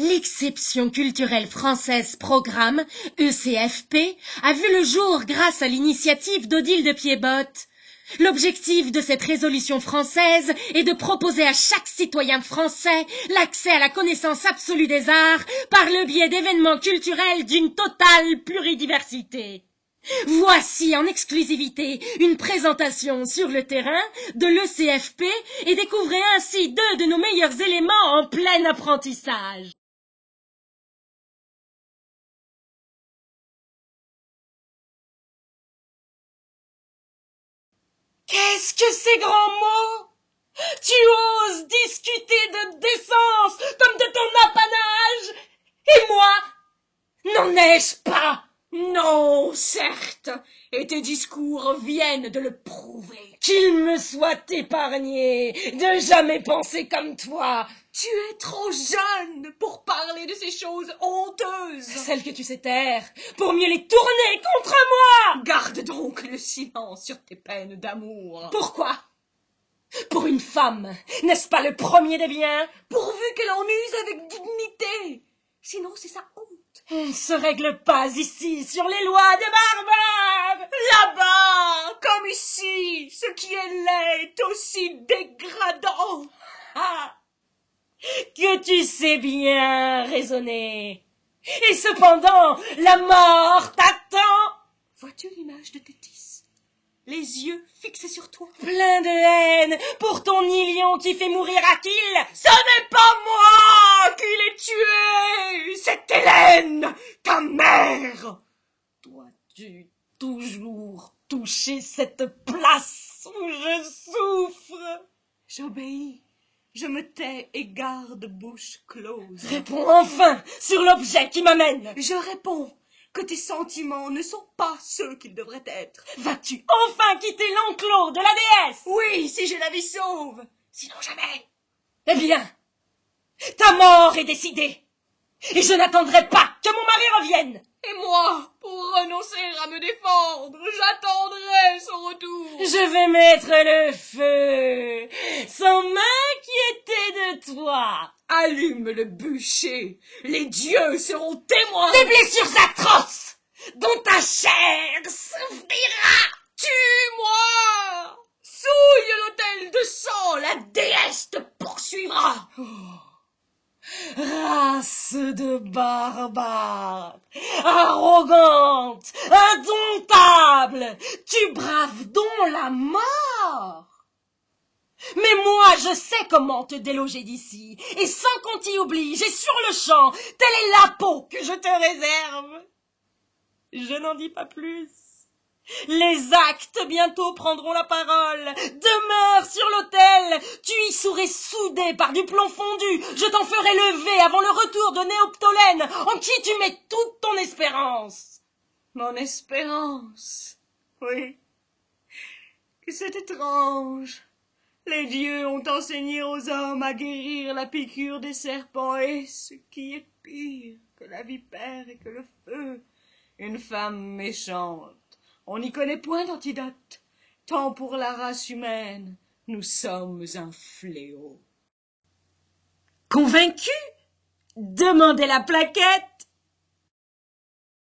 L'exception culturelle française Programme, ECFP, a vu le jour grâce à l'initiative d'Odile de Piébotte. L'objectif de cette résolution française est de proposer à chaque citoyen français l'accès à la connaissance absolue des arts par le biais d'événements culturels d'une totale pluridiversité. Voici en exclusivité une présentation sur le terrain de l'ECFP et découvrez ainsi deux de nos meilleurs éléments en plein apprentissage. Qu'est-ce que ces grands mots? Tu oses discuter de décence comme de ton apanage? Et moi, n'en ai-je pas? Non, certes, et tes discours viennent de le prouver. Qu'il me soit épargné de jamais penser comme toi. Tu es trop jeune pour parler de ces choses honteuses. Celles que tu sais taire, pour mieux les tourner contre moi. Garde donc le silence sur tes peines d'amour. Pourquoi? Pour une femme, n'est-ce pas le premier des biens? Pourvu qu'elle en use avec dignité. Sinon, c'est sa honte. On ne se règle pas ici sur les lois des barbares. Là-bas, comme ici, ce qui est laid est aussi dégradant. Ah, que tu sais bien raisonner. Et cependant, la mort t'attend. Vois-tu l'image de Tétis? Les yeux fixés sur toi. Plein de haine pour ton Ilion qui fait mourir Achille. Ce n'est pas moi qui l'ai tué, c'est Hélène, ta mère. Dois-tu toujours toucher cette place où je souffre? J'obéis, je me tais et garde bouche close. Réponds enfin sur l'objet qui m'amène. Je réponds que tes sentiments ne sont pas ceux qu'ils devraient être. Vas-tu enfin quitter l'enclos de la déesse? Oui, si j'ai la vie sauve, sinon jamais. Eh bien, ta mort est décidée, et je n'attendrai pas que mon mari revienne. Et moi, pour renoncer à me défendre, j'attendrai son retour. Je vais mettre le feu, sans m'inquiéter de toi. Allume le bûcher, les dieux seront témoins. Des blessures atroces dont ta chair souffrira. Tue-moi! Souille l'autel de sang, la déesse te poursuivra. Race de barbares, arrogante, indomptable, tu braves donc la mort. Mais moi, je sais comment te déloger d'ici, et sans qu'on t'y oblige, et sur le champ, telle est la peau que je te réserve. Je n'en dis pas plus. Les actes bientôt prendront la parole. Demeure sur l'autel. Tu y serais soudé par du plomb fondu. Je t'en ferai lever avant le retour de Néoptolène, en qui tu mets toute ton espérance. Mon espérance, oui. Que c'est étrange. Les dieux ont enseigné aux hommes à guérir la piqûre des serpents et, ce qui est pire que la vipère et que le feu, une femme méchante. On n'y connaît point d'antidote. Tant pour la race humaine, nous sommes un fléau. Convaincu? Demandez la plaquette.